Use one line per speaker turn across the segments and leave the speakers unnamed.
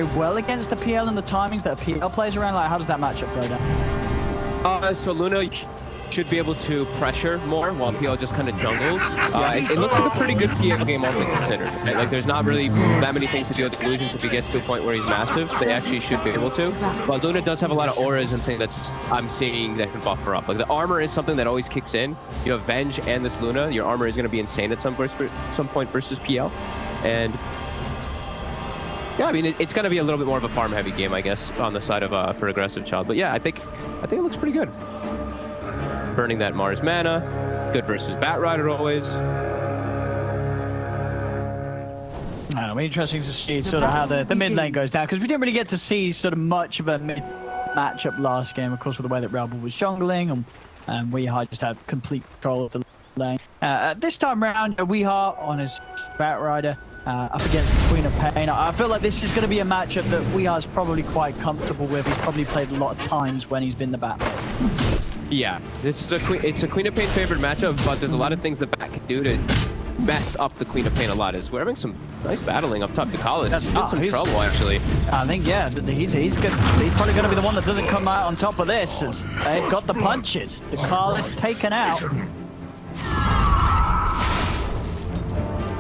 well against the PL and the timings that a PL plays around? Like, how does that matchup go down?
So Luna should be able to pressure more while PL just kind of jungles. It looks like a pretty good PL game, all things considered. Right? Like, there's not really that many things to do with illusions if he gets to a point where he's massive. They actually should be able to. But Luna does have a lot of auras and things that's I'm seeing that can buffer up. Like, the armor is something that always kicks in. You have Venge and this Luna. Your armor is going to be insane at some point versus PL. And yeah, I mean, it's going to be a little bit more of a farm-heavy game, I guess, on the side of for Aggressive Child. But yeah, I think it looks pretty good. Burning that Mars mana, good versus Batrider always.
It'll be interesting to see sort of how the mid lane goes down, because we didn't really get to see sort of much of a mid matchup last game, of course, with the way that Rebel was jungling, and Weeha just had complete control of the lane. This time around, Weeha on his Batrider. Up against the Queen of Pain. I feel like this is going to be a matchup that Weeha's probably quite comfortable with. He's probably played a lot of times when he's been the Bat.
Yeah, it's a Queen of Pain favorite matchup, but there's a lot of things the Bat can do to mess up the Queen of Pain a lot. We're having some nice battling up top. Nicholas is in some trouble, actually.
I think, yeah, he's good. He's probably going to be the one that doesn't come out on top of this. They've got the punches. Nicholas taken out.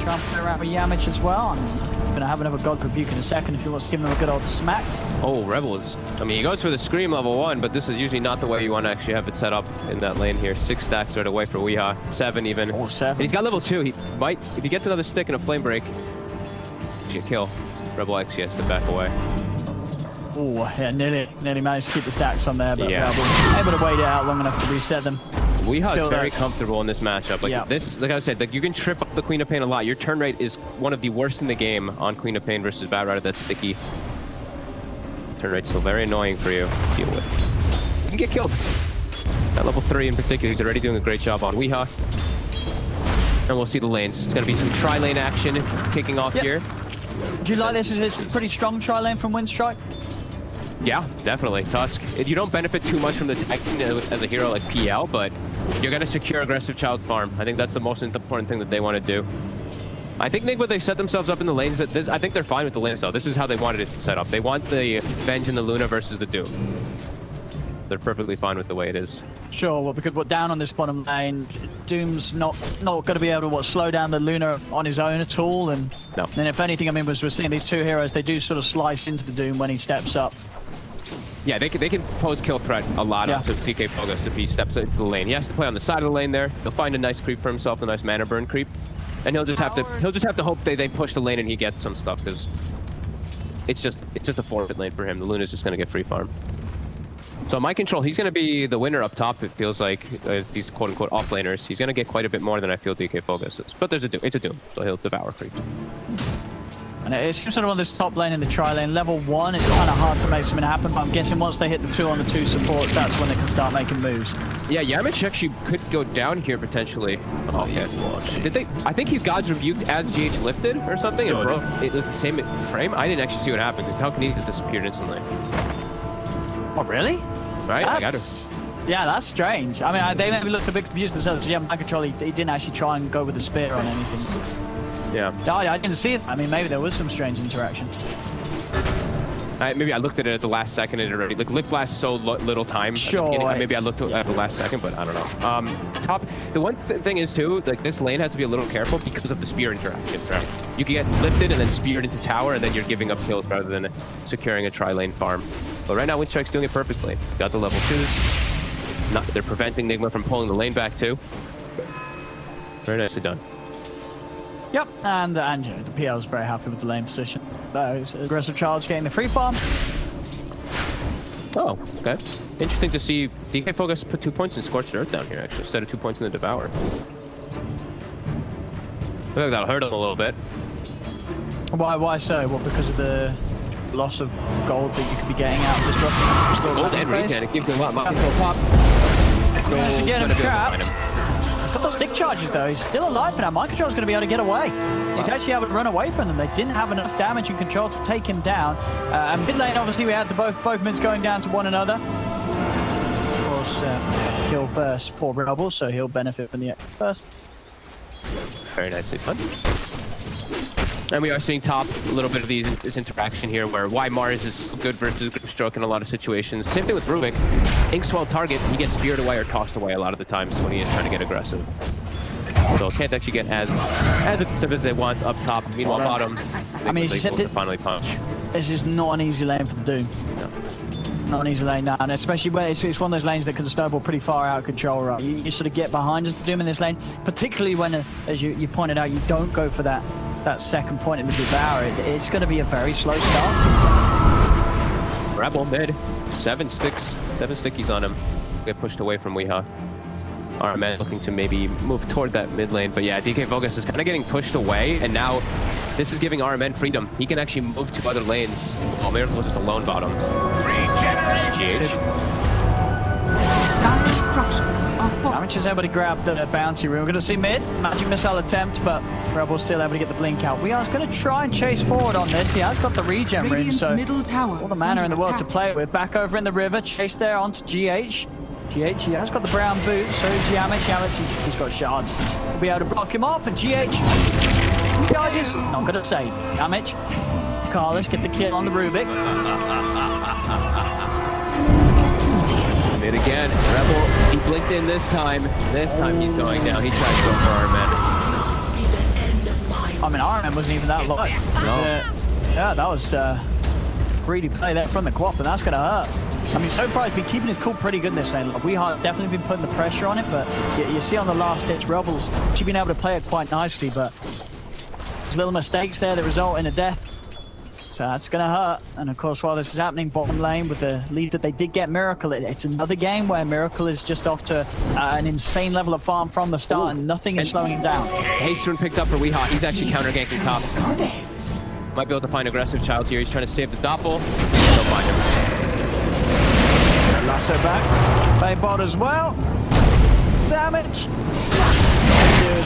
Trampling around with Yamich as well. I'm going to have another God Rebuke in a second if he wants to give him a good old smack.
Oh, Rebels. I mean, he goes for the Scream level 1, but this is usually not the way you want to actually have it set up in that lane here. 6 stacks right away for Weeha. 7 even.
Oh, 7.
And he's got level 2. He might, if he gets another stick and a Flame Break, actually a kill. Rebel actually has to back away.
Oh, yeah, nearly managed to keep the stacks on there, but
yeah.
Rebel able to wait it out long enough to reset them.
Weeha is very comfortable in this matchup. Like this, like I said, like you can trip up the Queen of Pain a lot. Your turn rate is one of the worst in the game on Queen of Pain versus Batrider. That's sticky. Turn rate's still very annoying for you to deal with. You can get killed. At level 3 in particular, he's already doing a great job on Weeha. And we'll see the lanes. It's going to be some tri-lane action kicking off here.
Do you like this? Is this a pretty strong tri-lane from WINSTRIKE?
Yeah, definitely. Tusk. You don't benefit too much from the tech as a hero like PL, but you're going to secure Aggressive Child farm. I think that's the most important thing that they want to do. I think NIGMA, they set themselves up in the lanes. I think they're fine with the lanes, though. This is how they wanted it to set up. They want the Venge and the Luna versus the Doom. They're perfectly fine with the way it is.
Sure, well, because down on this bottom lane, Doom's not going to be able to slow down the Luna on his own at all. And then if anything, I mean, we're seeing these two heroes, they do sort of slice into the Doom when he steps up.
Yeah, they can pose kill threat a lot to DK Fogus if he steps into the lane. He has to play on the side of the lane there. He'll find a nice creep for himself, a nice mana burn creep, and he'll just have to hope they push the lane and he gets some stuff, because it's just a forfeit lane for him. The Luna's just gonna get free farm. So my control, he's gonna be the winner up top. It feels like as these quote unquote off laners, he's gonna get quite a bit more than I feel DK Fogus is. But there's a Doom. It's a Doom, so he'll devour creep.
And it's sort of on this top lane in the tri-lane. Level 1, it's kind of hard to make something happen, but I'm guessing once they hit the 2 on the 2 supports, that's when they can start making moves.
Yeah, Yamich actually could go down here potentially. Oh, okay. Did they? I think he God's rebuked as GH lifted or something and broke it was the same frame. I didn't actually see what happened because Falcon just disappeared instantly.
Oh, really?
Right?
Yeah, that's strange. I mean, they maybe looked a bit confused themselves because, yeah, my control, he didn't actually try and go with the spear on anything.
Yeah.
I didn't see it. I mean, maybe there was some strange interaction.
Maybe I looked at it at the last second and it already, like, lift lasts so little time.
Sure.
Maybe I looked at the last second, but I don't know. The one thing is too, like, this lane has to be a little careful because of the spear interactions, right? You can get lifted and then speared into tower, and then you're giving up kills rather than securing a tri-lane farm. But right now, WINSTRIKE's doing it perfectly. Got the level 2s. They're preventing NIGMA from pulling the lane back too. Very nicely done.
Yep, and you know, the PL's very happy with the lane position. Aggressive Child's getting the free farm.
Oh, okay. Interesting to see DK Fogus put 2 points in Scorched Earth down here, actually, instead of 2 points in the Devour. I feel like that'll hurt him a little bit.
Why so? What, because of the loss of gold that you could be getting out of this drop?
Gold and regen, it gives him a lot more pop.
To get him trapped. Got those stick charges though, he's still alive for now. Mind Control's going to be able to get away. He's actually able to run away from them. They didn't have enough damage and control to take him down. And mid lane, obviously, we had both mids going down to one another. Of course, kill first for Rebel, so he'll benefit from the extra first.
Very nicely done. And we are seeing top a little bit of this interaction here where why Mars is good versus Grimstroke in a lot of situations. Same thing with Rubik. Inkswell target, he gets speared away or tossed away a lot of the times when he is trying to get aggressive. So can't actually get as aggressive as they want up top. Meanwhile, bottom,
I mean,
was able to finally punch.
This is not an easy lane for the Doom.
No.
Not an easy lane now, and especially where it's one of those lanes that can snowball pretty far out of control, right? You sort of get behind the Doom in this lane, particularly when, as you pointed out, you don't go for that second point in the Devour. It's going to be a very slow start.
Rebel mid, 7 stickies on him. Get pushed away from Weehaw. RMN looking to maybe move toward that mid lane, but yeah, DK Vogus is kind of getting pushed away, and now this is giving RMN freedom. He can actually move to other lanes. Oh, Miracle is just alone bottom.
Dire structures are
Damage is able to grab the bounty room. We're going to see mid. Magic missile attempt, but Rebel's still able to get the blink out. We are going to try and chase forward on this. He has got the regen room, so
middle tower
all the mana in the world to play with. Back over in the river. Chase there onto GH. GH, he has got the brown boot. So is Yamich. Yamich, he's got shards. We'll be able to block him off, and GH charges. Not going to save. Yamich. Carlos get the kill on the Rubik.
Mid again. Rebel, he blinked in this time. This time he's going down. He tried to go for RMN.
I mean, RMN wasn't even that low.
No.
Yeah, that was greedy play there from the Quap, and that's going to hurt. I mean, so far he's been keeping his cool pretty good in this lane. We have definitely been putting the pressure on it, but you see on the last hits, Rebels, she's been able to play it quite nicely, but there's little mistakes there that result in a death. So that's going to hurt. And of course, while this is happening, bottom lane with the lead that they did get Miracle, it's another game where Miracle is just off to an insane level of farm from the start, and nothing is slowing him down.
Hastrun picked up for Weehaw. He's actually counter-ganking top. Might be able to find Aggressive Child here. He's trying to save the Doppel. Don't find him.
Lasso back. Baybot as well. Damage.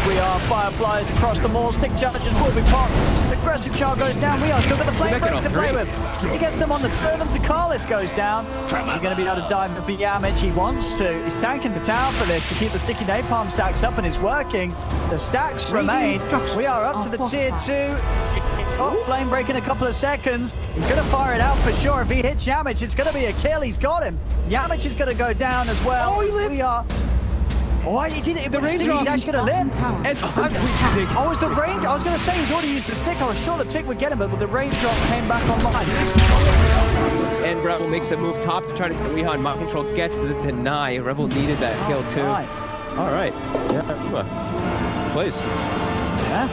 We are Fireflies across the mall. Stick challenges will be popped. Aggressive Child goes down. We are still got the flame break to play with. He gets them on the turn. To Carlos goes down. He's going to be able to dive in for Yamich. He wants to. He's tanking the tower for this to keep the sticky napalm stacks up, and it's working. The stacks remain. We are up to the tier 2. Oh, flame break in a couple of seconds. He's going to fire it out for sure. If he hits Yamich, it's going to be a kill. He's got him. Yamich is going to go down as well. Oh, he lives. We are. Oh, he did it. The range drop. He's actually going to live. Oh, was the range? I was going to say he's already used the stick. I was sure the tick would get him, but the range drop came back online.
And Rebel makes the move top to try to get Weehaw. Mind Control gets the deny. Rebel needed that kill too. All right. Yeah. Please.
Yeah.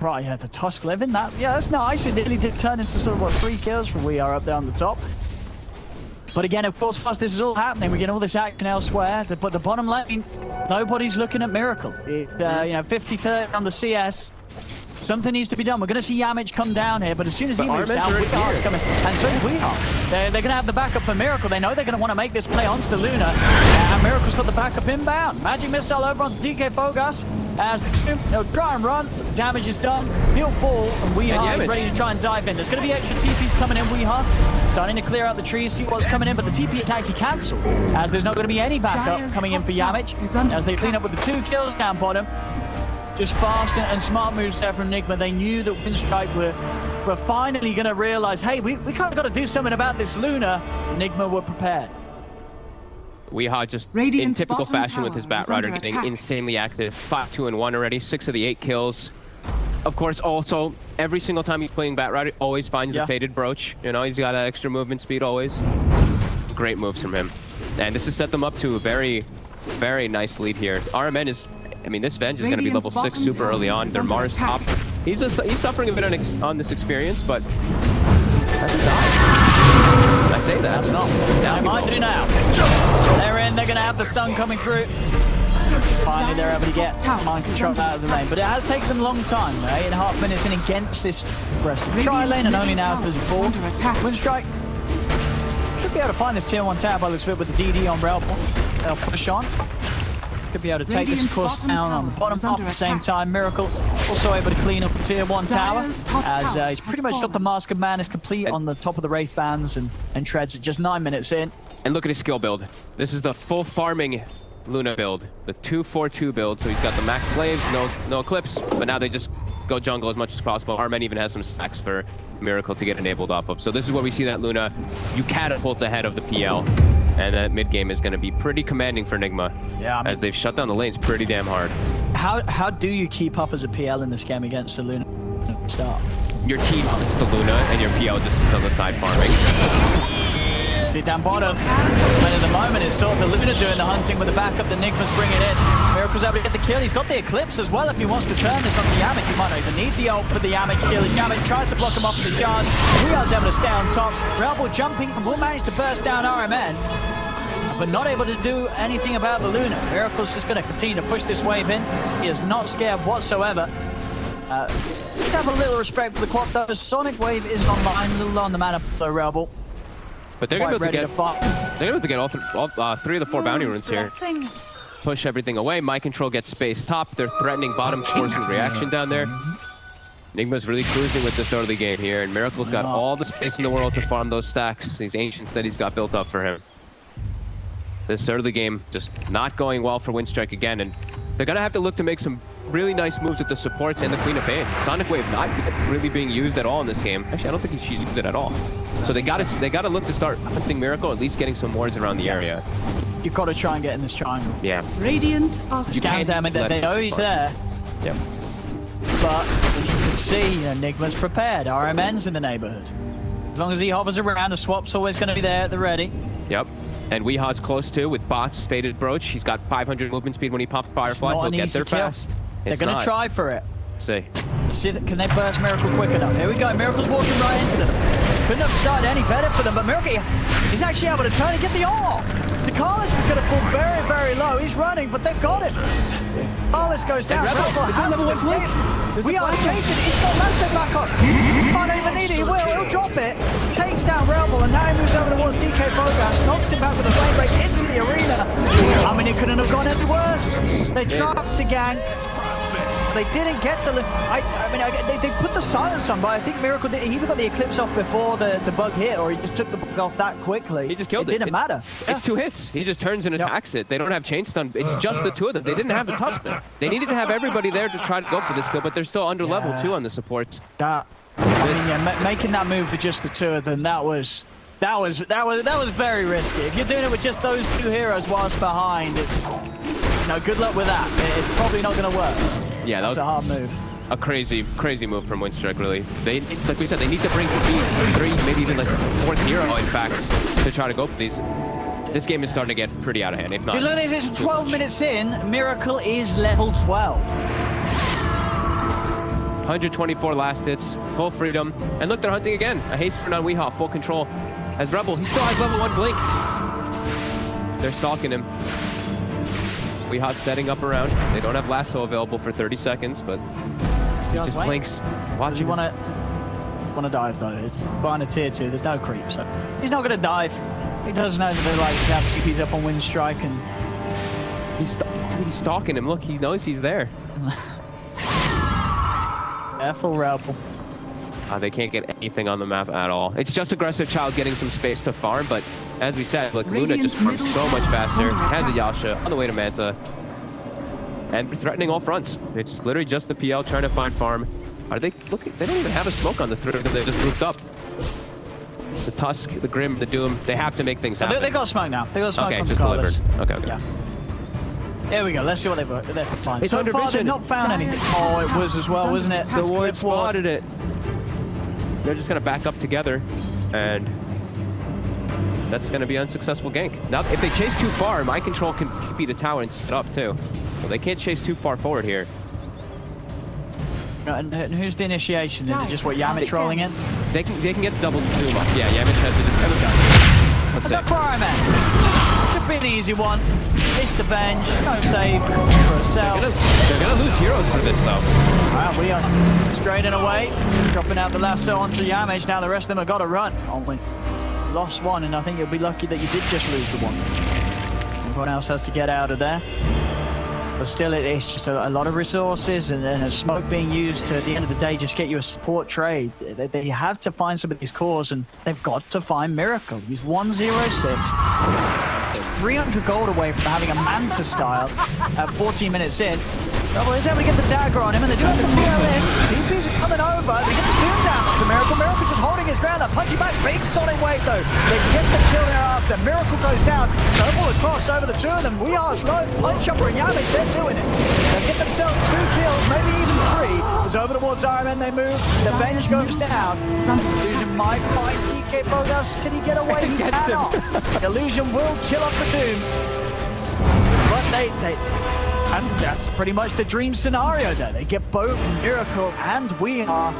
Right, yeah, the Tusk living that. Yeah, that's nice. It nearly did turn into sort of what 3 kills from We Are up there on the top. But again, of course, whilst this is all happening, we're getting all this action elsewhere. But the bottom lane, nobody's looking at Miracle. You know, 50-30 on the CS. Something needs to be done. We're going to see Yamich come down here, but as soon as he moves down, Weehar's coming. And so is Weehaw. They're going to have the backup for Miracle. They know they're going to want to make this play onto the Luna. And Miracle's got the backup inbound. Magic missile over onto DK Bogas. As they'll try and run, but the damage is done. He'll fall, and Weehaw is ready to try and dive in. There's going to be extra TPs coming in. Weehaw starting to clear out the trees, see what's coming in, but the TP attacks he cancelled, as there's not going to be any backup coming in for Yamich. As they clean up with the 2 kills down bottom. Just fast and smart moves there from NIGMA. They knew that WINSTRIKE were finally going to realize, hey, we kind of got to do something about this Luna. NIGMA were prepared.
Weehaw just in typical fashion with his Batrider getting insanely active. 5-2-1 already, 6 of the 8 kills. Of course, also, every single time he's playing Batrider, always finds the Faded Brooch. You know, he's got an extra movement speed always. Great moves from him. And this has set them up to a very, very nice lead here. RMN is... I mean, this Venge is going to be level 6 super early on. Their Mars top. He's suffering a bit on this experience, but that's a die. I say that.
That's not. They might do now. They're in. They're going to have the stun coming through. Finally, they're able to get mind control out of the lane. But it has taken them a long time. 8.5 minutes in against this aggressive tri-lane, and only now 34. WINSTRIKE should be able to find this tier 1 tower by the looks of it with the DD on Rebel. They'll push on. Could be able to take this, of course, down on the bottom half at the same time. Miracle also able to clean up the tier 1 tower, as he's pretty much got the Mask of Madness complete on the top of the Wraith Bands and treads at just 9 minutes in.
And look at his skill build. This is the full farming Luna build, the 2-4-2 build. So he's got the max flames, no eclipse, but now they just go jungle as much as possible. Armen even has some stacks for Miracle to get enabled off of. So this is where we see that Luna, you catapult ahead of the PL. And that mid game is going to be pretty commanding for NIGMA.
Yeah,
as they've shut down the lanes pretty damn hard.
How do you keep up as a PL in this game against the Luna start?
Your team hunts the Luna and your PL just sits on the side farming.
See down bottom, but at the moment it's sort of the Luna doing the hunting with the backup that NIGMA's bringing in. Miracle's able to get the kill. He's got the Eclipse as well if he wants to turn this onto Yamich. He might not even need the ult for the Yamich kill. As Yamich tries to block him off with the charge, Ria's able to stay on top. Rebel jumping and will manage to burst down RMN, but not able to do anything about the Luna. Miracle's just going to continue to push this wave in. He is not scared whatsoever. Let's have a little respect for the quad though. Sonic Wave is online, a little low on the mana for Rebel.
But they're going to get all three of the 4 bounty runes here. Push everything away. My Control gets space top. They're threatening bottom, forcing reaction down there. NIGMA's really cruising with this early game here, and Miracle's got all the space in the world to farm those stacks, these ancients that he's got built up for him. This early game just not going well for WINSTRIKE again, and they're going to have to look to make some really nice moves with the supports and the Queen of Pain. Sonic Wave not really being used at all in this game. Actually, I don't think she's used it at all. So they got to look to start hunting Miracle, at least getting some wards around the area.
You've got to try and get in this triangle.
Yeah. Radiant are
scans them and they know he's there.
Yep.
But as you can see, NIGMA's prepared. RMN's in the neighborhood. As long as he hovers around, a swap's always going to be there at the ready.
Yep. And Weeha's close too with bots, Faded Brooch. He's got 500 movement speed when he pops Firefly. He'll get there fast.
They're going to try for it.
Let's see.
Let's see if can they burst Miracle quick enough. Here we go. Miracle's walking right into them. Couldn't have decided any better for them, but Miracle, he's actually able to turn and get the ult. Carlos is going to fall very, very low. He's running, but they've got him. Carlos goes down. We are chasing. He's got Lasso back up. Can't even need it. He will. He'll drop it. Takes down Rebel, and now he moves over towards DK Bogas. Knocks him back with a flame break into the arena. I mean, it couldn't have gone any worse. They tried to gank. They didn't get the... they put the silence on, but I think Miracle he even got the Eclipse off before the bug hit, or he just took the bug off that quickly.
He just killed it.
It didn't matter.
It's 2 hits. He just turns and attacks it. They don't have chain stun. It's just the 2 of them. They didn't have the tusk there. They needed to have everybody there to try to go for this kill, but they're still under level 2 on the supports.
Making that move for just the 2 of them, that was very risky. If you're doing it with just those 2 heroes whilst behind, it's good luck with that. It's probably not going to work.
Yeah,
that's a hard move.
A crazy move from WINSTRIKE, really. They, like we said, they need to bring 3, maybe even like a 4th hero, in fact, to try to go for these. This game is starting to get pretty out of hand, if not.
Dude, look at this, it's 12 minutes in. Miracle is level 12.
124 last hits, full freedom. And look, they're hunting again. A haste run on Weehaw, full control. As Rebel, he still has level 1 blink. They're stalking him. Weehaw's setting up around. They don't have Lasso available for 30 seconds, but he just blinks.
Does he want to dive though? It's behind a tier 2. There's no creep, so he's not going to dive. He does know that they like to have CPs up on WINSTRIKE, and
he's stalking him. Look, he knows he's there.
Careful, Rebel.
They can't get anything on the map at all. It's just Aggressive Child getting some space to farm, but as we said, like Luna just farms so much faster. Has a Yasha on the way to Manta. And threatening all fronts. It's literally just the PL trying to find farm. Are they looking? They don't even have a smoke on the 3 because they're just grouped up. The Tusk, the Grim, the Doom, they have to make things happen.
They got smoke now. They got smoke.
Okay, just delivered. Okay.
Yeah. Here we go. Let's see what they've found.
It's
so
under
far,
vision.
They've not found anything. Oh, it was as well, wasn't it?
The ward spotted it. They're just going to back up together, and that's going to be an unsuccessful gank. Now, if they chase too far, My Control can be the tower and set up too. So they can't chase too far forward here.
And who's the initiation? Is it just what Yamich rolling in?
They can get the double zoom up. Yeah, Yamich has it. Let's see.
It's a pretty easy one. It's the bench. No save for herself.
They're gonna lose heroes for this though.
Alright, we are straightening away. Dropping out the lasso onto Yamich. Now the rest of them have got to run. Only lost one, and I think you'll be lucky that you did just lose the one. Everyone else has to get out of there. But still, it's just a lot of resources, and a smoke being used to, at the end of the day, just get you a support trade. They have to find some of these cores, and they've got to find Miracle. He's 106. 300 gold away from having a Manta style at 14 minutes in. Rebel is able to get the dagger on him, and they do have the PL in. TP's are coming over. They get the Doom down to Miracle. Miracle just holding his ground. That punchy back, big solid wave though. They get the kill thereafter. Miracle goes down. Snowball across over the two of them. We are slow. Punch up and Yamish, they're doing it. They get themselves 2 kills, maybe even 3. It's over towards Iron Man. They move. The bench goes down. Illusion might find DK Bogus. Can he get away? He cannot. Illusion will kill off the Doom. But and that's pretty much the dream scenario there. They get both Miracle and We Are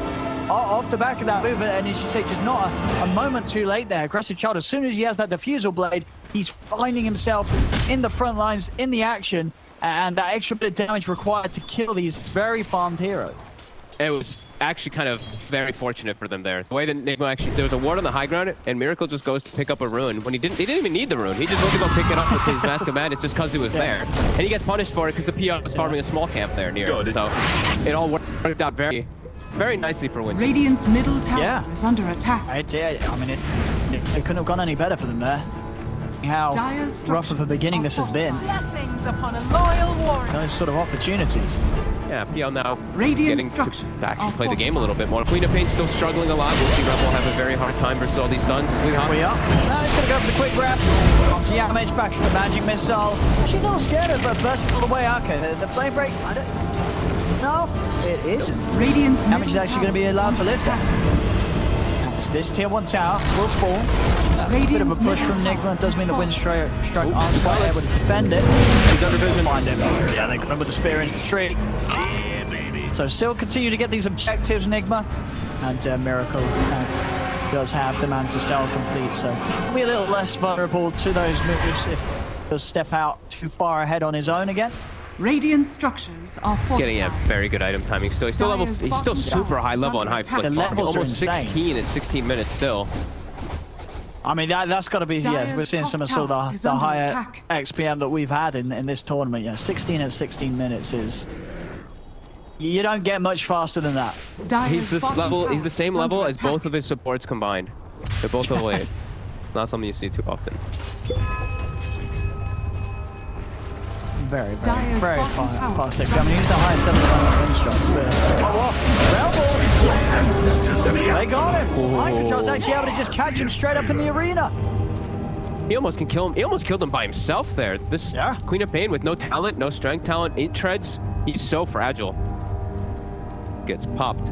off the back of that move. And as you say, just not a moment too late there. Aggressive Child, as soon as he has that diffusal blade, he's finding himself in the front lines, in the action, and that extra bit of damage required to kill these very farmed heroes.
It was actually kind of very fortunate for them there. The way that NIGMA actually, there was a ward on the high ground, and Miracle just goes to pick up a rune when he didn't even need the rune. He just went to go pick it up with his Mask of Madness just because it was there. And he gets punished for it because the PL was farming a small camp there near him. So it all worked out very, very nicely for WINSTRIKE.
Radiant's middle tower is under attack.
I mean, it couldn't have gone any better for them there. How rough of a beginning this has been.
Blessings upon a loyal warrior.
Those sort of opportunities.
Yeah, PL now
Radiant
getting to actually play the game a little bit more. Queen of Pain still struggling a lot. We'll see Rebel have a very hard time versus all these stuns.
We are. Now he's going to go for the quick grab. Onto Yamish back to the magic missile. She's a little scared of bursting all the way. Okay, the flame break. I don't. No, it isn't.
Radiant's
Yamish is actually going to be allowed to live there. This tier 1 tower will fall. A bit of a push from NIGMA does mean the WINSTRIKE aren't quite able to defend it. He's under vision. Find him. Yeah, they come in with the spear into the tree. So still continue to get these objectives, NIGMA. And Miracle does have the Mantis Style complete, so he'll be a little less vulnerable to those moves if he'll step out too far ahead on his own again.
Radiant structures are fortified.
He's getting a very good item timing still. He's still super high level on high.
The levels are
almost
insane.
16 in 16 minutes still.
I mean, that's got to be, yes, we're seeing some of the higher XPM that we've had in this tournament. Yeah, 16 at 16 minutes is... You don't get much faster than that.
He's the same level as both of his supports combined. They're both level 8. Not something you see too often.
Very fast. I mean, he's the highest level of Rebel. They got him. Microtrol's actually able to just catch him straight up in the arena.
He almost can kill him. He almost killed him by himself there. This Queen of Pain with no talent, no strength talent, 8 treads. He's so fragile. Gets popped.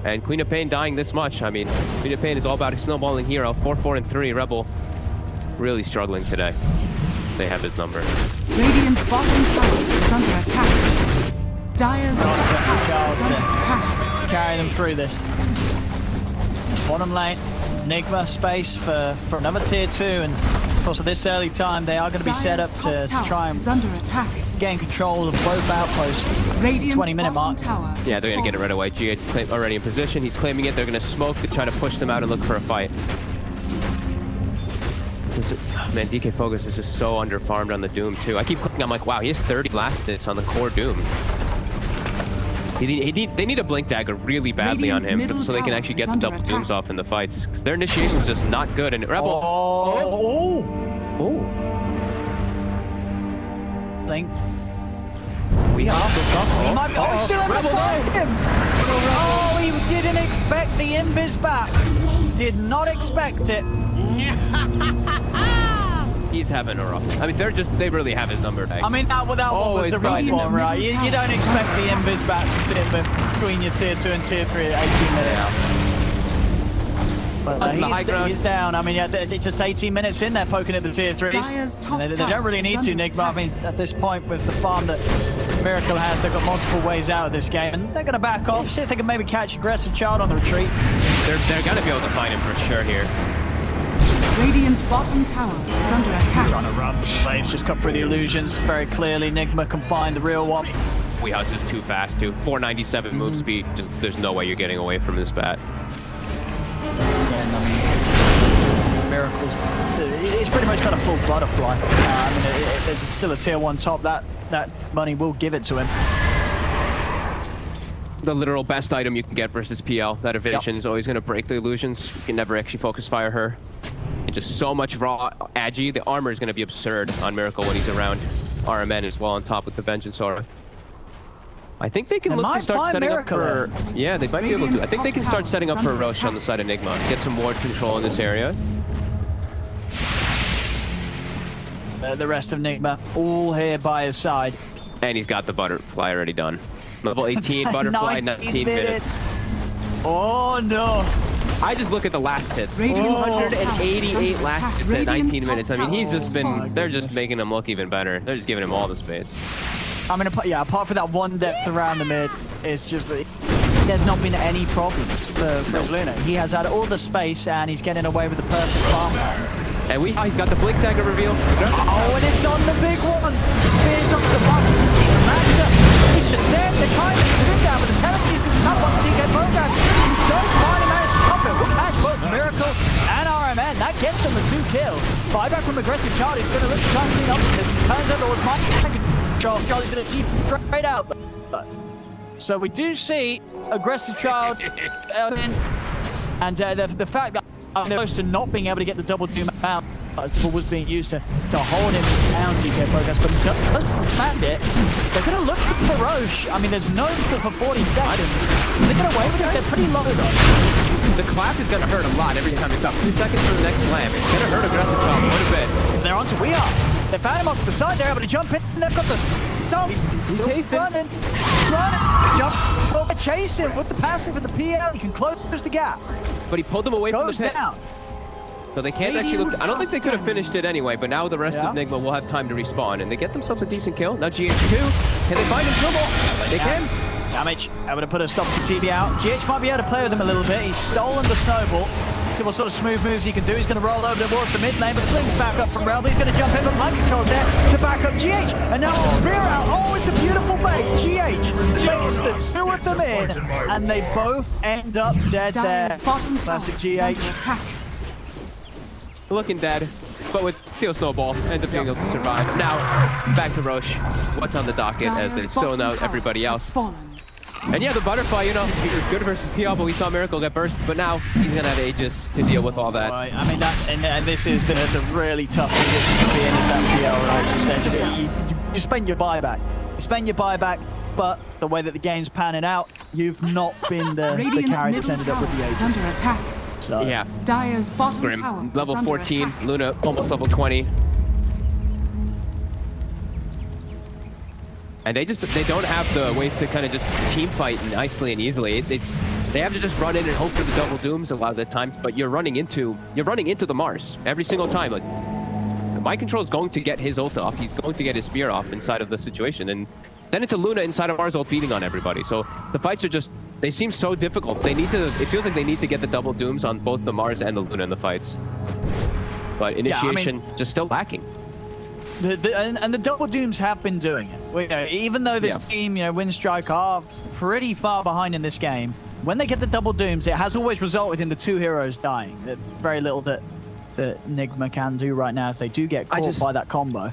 And Queen of Pain dying this much. I mean, Queen of Pain is all about a snowballing hero. 4-4-3. Rebel really struggling today. They have his number.
Radiant's bottom tower is under attack. Dire's top tower is under attack.
Carry them through this. Bottom lane, NIGMA space for another tier 2, and of course at this early time they are going to be set up to try and gain control of both outposts. 20-minute mark.
Yeah, they're going to get it right away. GH already in position. He's claiming it. They're going to smoke to try to push them out and look for a fight. Man, DK Focus is just so under-farmed on the Doom, too. I keep clicking, I'm like, wow, he has 30 blast hits on the core Doom. They need a Blink Dagger really badly on him so they can actually get the double Dooms off in the fights. Because their initiation is just not good, and Rebel...
Oh! Blink. We are he might be still able to find him! Oh, he didn't expect the invis back. Did not expect it.
He's having a rough. I mean, they really have his number now.
I mean, that one was the right one, right? You don't expect the invis back to sit between your tier 2 and tier 3 at 18 minutes.
Yeah.
But he's down. I mean, yeah, it's just 18 minutes in there poking at the tier 3s. They don't really need to, NIGMA. I mean, at this point with the farm that Miracle has, they've got multiple ways out of this game, and they're going to back off, see if they can maybe catch Aggressive Child on the retreat.
They're going to be able to find him for sure here.
Radiant's bottom tower is under attack.
Trying to run. Waves just cut through the illusions very clearly. NIGMA can find the real one.
Weehouse is too fast, too. 497 move speed. There's no way you're getting away from this bat.
Miracles. It's pretty much got a full butterfly. I mean, there's still a tier 1 top. That money will give it to him.
The literal best item you can get versus PL. That evasion is always going to break the illusions. You can never actually focus fire her. And just so much raw agi. The armor is going to be absurd on Miracle when he's around RMN as well on top with the Vengeance Aura. I think they can
They
look to
might
start
find
setting
Miracle
up for... Yeah, they might be able to. I think they can start setting up for Roche on the side of Nigma. Get some ward control in this area.
The rest of Nigma all here by his side.
And he's got the butterfly already done. Level 18 butterfly, 19 minutes.
Oh no!
I just look at the last hits.
Radiant's
288 last hits at 19 minutes. I mean, he's just been...
Oh,
They're just making him look even better. They're just giving him all the space.
I mean, apart from that one depth around the mid, it's just that there's not been any problems for Luna. He has had all the space and he's getting away with the perfect farmlands.
And he's got the blink dagger reveal.
Oh, and it's on the big one. Spears up the button. Ransom. He's just dead. They're trying to do that, but the telekinesis is up on the DK Bogas. He does finally manage to pop it. We'll catch both Miracle and RMN. That gets them the 2 kills. Buyback from Aggressive Child. He's going to look to try and clean up this. Turns out towards Mike. Charlie's going to see straight out. So we do see Aggressive Child and the fact that I'm close to not being able to get the double doom out was being used to hold him down, DK Progress, but doesn't expand it. They're going to look for Roche. I mean, there's no for 40 seconds. They get away with it. They're pretty low though.
The clap is going to hurt a lot every time. It's about 2 seconds for the next slam. It's going to hurt Aggressive Child quite a bit.
They're onto We Are. They found him off the side. They're able to jump in. They've got the stop.
He's
running. Jump. Well, chase him with the passive and the PL. He can close the gap.
But he pulled them away from the
Goes
pit.
down.
So they can't actually look... I don't think they could have finished it anyway, but now the rest of Nigma will have time to respawn, and they get themselves a decent kill. Now GH2, can they find him? Snowball? They can.
Damage. Able to put a stop to TB out. GH might be able to play with him a little bit. He's stolen the snowball. See what sort of smooth moves he can do. He's going to roll over towards the mid lane, but flings back up from Relby. He's going to jump in, but mind control there to back up GH. And now the spear out. Oh, it's a beautiful bait. GH makes the 2 of them in, and they both end up dead there. Classic GH.
Looking dead, but with Steel Snowball, ends up being able to survive. Now, back to Roche. What's on the docket as they're sowing out everybody else. And yeah, the butterfly, you know, you're good versus PL, but we saw Miracle get burst, but now he's going to have Aegis to deal with all that.
Right. I mean, and this is the really tough position to be in, is that PL, right? Essentially, you spend your buyback. You spend your buyback, but the way that the game's panning out, you've not been the carry that's ended up with the Aegis.
Under attack.
So, yeah.
Dire's bottom tower
level 14,
attack.
Luna almost level 20. And they don't have the ways to kind of just team fight nicely and easily. They have to just run in and hope for the double dooms a lot of the time. But you're running into the Mars every single time. Like, Mind Control is going to get his ult off. He's going to get his spear off inside of the situation, and then it's a Luna inside of Mars ult beating on everybody. So the fights are just, they seem so difficult. They need to, it feels like they need to get the double dooms on both the Mars and the Luna in the fights. But initiation just still lacking.
And the double dooms have been doing it. You know, even though this team, you know, WINSTRIKE are pretty far behind in this game, when they get the double dooms, it has always resulted in the 2 heroes dying. There's very little that NIGMA can do right now if they do get caught by that combo.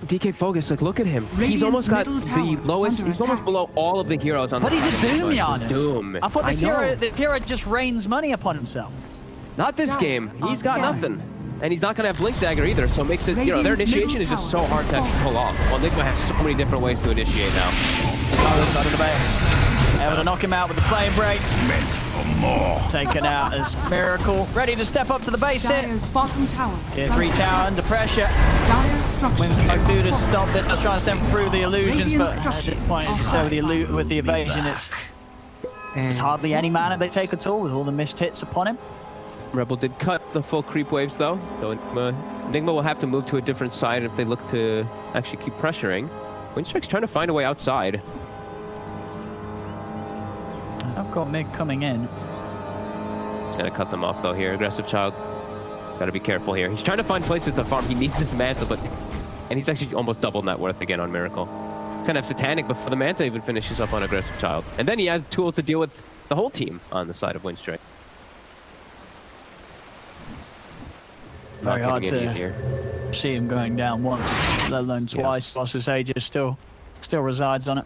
DK Focus, like, look at him. He's almost got the lowest, he's almost below all of the heroes on the
But he's a Doom, Giannis.
Doom.
I thought the hero just rains money upon himself.
Not this game. He's got nothing. And he's not going to have Blink Dagger either, so it makes it, you know, their initiation is just so hard to actually pull off. Well, NIGMA has so many different ways to initiate now.
Other side of the base. Able to knock him out with the flame break.
Meant for more.
Taken out as Miracle. Ready to step up to the base here.
Dire's bottom tower.
Tier 3 tower under pressure.
Dire's structure.
When do to stop this, I'll try and send through the illusions, but at this point, as you say, with the evasion, it's hardly any mana they take at all with all the missed hits upon him.
Rebel did cut the full creep waves though, so NIGMA will have to move to a different side if they look to actually keep pressuring. WINSTRIKE's trying to find a way outside.
I've got mid coming in.
He's gonna cut them off though here. Aggressive Child. He's gotta be careful here. He's trying to find places to farm. He needs this Manta, and he's actually almost double net worth again on Miracle. He's gonna have Satanic before the Manta even finishes up on Aggressive Child. And then he has tools to deal with the whole team on the side of WINSTRIKE.
Very hard to see him going down once, let alone twice. Whilst his Aegis still resides on it.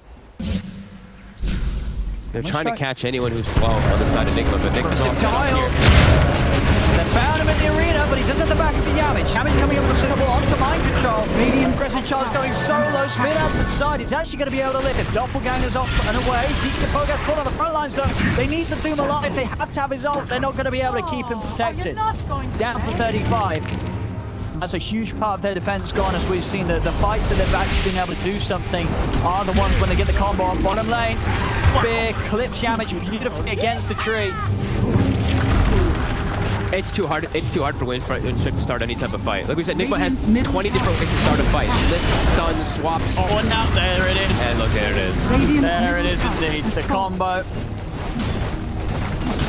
They're trying to catch anyone who's slow on the side of NIGMA, but NIGMA's all here.
They found him in the arena, but he does at the back of the Yamish. Yamish coming up with a snowball onto Mind Control. Aggressive Child's going solo, goes spin out to the side. He's actually going to be able to lift it. Doppelganger's off and away. DK Pogas pulled on the front lines though. They need the Doom alive. They have to have his ult. They're not going to be able to keep him protected. Down to 35. That's a huge part of their defense gone, as we've seen the fights that they've actually been able to do something are the ones when they get the combo on bottom lane. Spear clips Yamich beautifully against the tree.
It's too hard. It's too hard for WINSTRIKE to start any type of fight. Like we said, NIGMA has 20 different ways to start a fight. Lift, stun, swaps.
Oh, now there it is.
And look, there it is.
There it is indeed. The combo.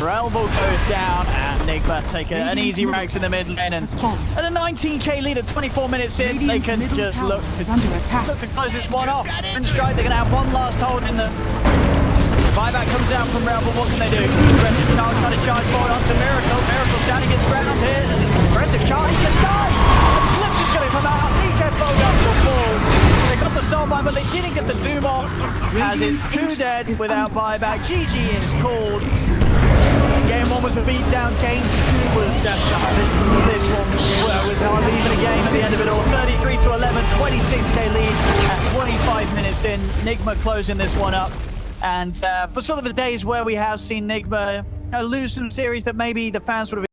Relvo goes down, and NIGMA take an easy rags in the mid lane, and at a 19k lead at 24 minutes in, they can just look to close this one off. WINSTRIKE, they're going to have one last hold in the buyback comes out from Relvo. What can they do? Aggressive charge, trying to charge forward onto Miracle. Miracle down against ground here. Aggressive charge, he just dies. The flip's just going to come out. DK Pogas will fall. They got the soul bind, but they didn't get the Doom off, as it's 2 dead without buyback. GG is called. Game 1 was a beatdown. Game 2 was this one was hardly even a game at the end of it all. 33-11, 26k lead at 25 minutes in. NIGMA closing this one up. And for sort of the days where we have seen NIGMA lose some series that maybe the fans would have